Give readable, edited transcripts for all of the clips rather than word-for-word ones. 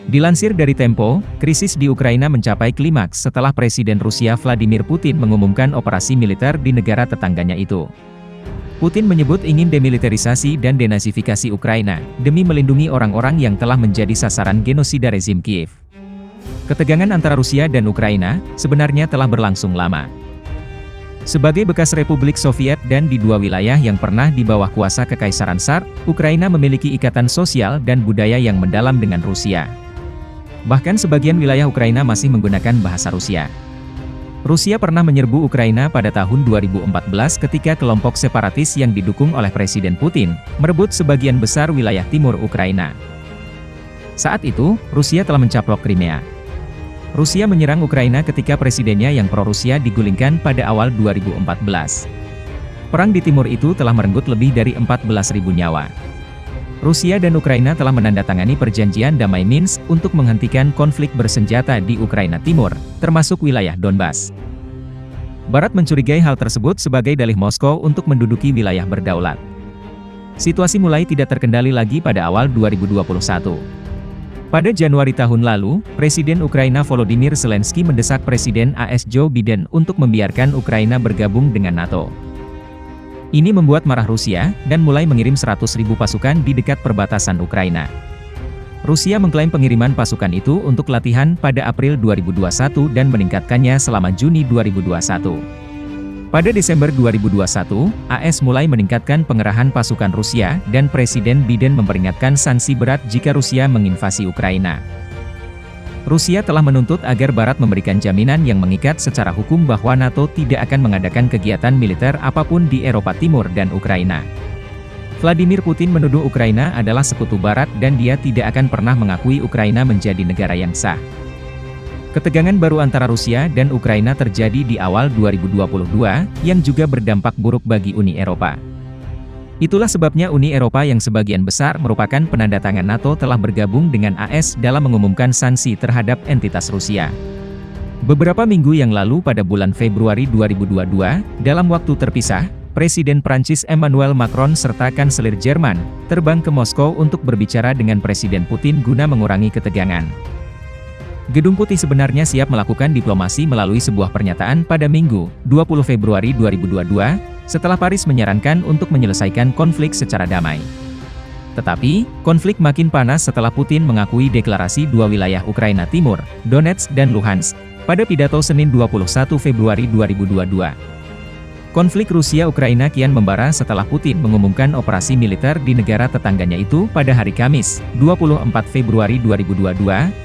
Dilansir dari Tempo, krisis di Ukraina mencapai klimaks setelah Presiden Rusia Vladimir Putin mengumumkan operasi militer di negara tetangganya itu. Putin menyebut ingin demilitarisasi dan denasifikasi Ukraina, demi melindungi orang-orang yang telah menjadi sasaran genosida rezim Kiev. Ketegangan antara Rusia dan Ukraina, sebenarnya telah berlangsung lama. Sebagai bekas Republik Soviet dan di dua wilayah yang pernah di bawah kuasa Kekaisaran Tsar, Ukraina memiliki ikatan sosial dan budaya yang mendalam dengan Rusia. Bahkan sebagian wilayah Ukraina masih menggunakan bahasa Rusia. Rusia pernah menyerbu Ukraina pada tahun 2014 ketika kelompok separatis yang didukung oleh Presiden Putin, merebut sebagian besar wilayah timur Ukraina. Saat itu, Rusia telah mencaplok Crimea. Rusia menyerang Ukraina ketika presidennya yang pro-Rusia digulingkan pada awal 2014. Perang di timur itu telah merenggut lebih dari 14.000 nyawa. Rusia dan Ukraina telah menandatangani perjanjian damai Minsk untuk menghentikan konflik bersenjata di Ukraina Timur, termasuk wilayah Donbas. Barat mencurigai hal tersebut sebagai dalih Moskow untuk menduduki wilayah berdaulat. Situasi mulai tidak terkendali lagi pada awal 2021. Pada Januari tahun lalu, Presiden Ukraina Volodymyr Zelensky mendesak Presiden AS Joe Biden untuk membiarkan Ukraina bergabung dengan NATO. Ini membuat marah Rusia, dan mulai mengirim 100.000 pasukan di dekat perbatasan Ukraina. Rusia mengklaim pengiriman pasukan itu untuk latihan pada April 2021 dan meningkatkannya selama Juni 2021. Pada Desember 2021, AS mulai meningkatkan pengerahan pasukan Rusia, dan Presiden Biden memperingatkan sanksi berat jika Rusia menginvasi Ukraina. Rusia telah menuntut agar Barat memberikan jaminan yang mengikat secara hukum bahwa NATO tidak akan mengadakan kegiatan militer apapun di Eropa Timur dan Ukraina. Vladimir Putin menuduh Ukraina adalah sekutu Barat dan dia tidak akan pernah mengakui Ukraina menjadi negara yang sah. Ketegangan baru antara Rusia dan Ukraina terjadi di awal 2022, yang juga berdampak buruk bagi Uni Eropa. Itulah sebabnya Uni Eropa yang sebagian besar merupakan penandatangan NATO telah bergabung dengan AS dalam mengumumkan sanksi terhadap entitas Rusia. Beberapa minggu yang lalu pada bulan Februari 2022, dalam waktu terpisah, Presiden Prancis Emmanuel Macron serta Kanselir Jerman terbang ke Moskow untuk berbicara dengan Presiden Putin guna mengurangi ketegangan. Gedung Putih sebenarnya siap melakukan diplomasi melalui sebuah pernyataan pada Minggu, 20 Februari 2022, setelah Paris menyarankan untuk menyelesaikan konflik secara damai. Tetapi, konflik makin panas setelah Putin mengakui deklarasi dua wilayah Ukraina Timur, Donetsk dan Luhansk, pada pidato Senin 21 Februari 2022. Konflik Rusia-Ukraina kian membara setelah Putin mengumumkan operasi militer di negara tetangganya itu pada hari Kamis, 24 Februari 2022,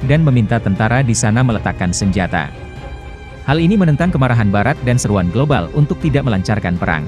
dan meminta tentara di sana meletakkan senjata. Hal ini menentang kemarahan Barat dan seruan global untuk tidak melancarkan perang.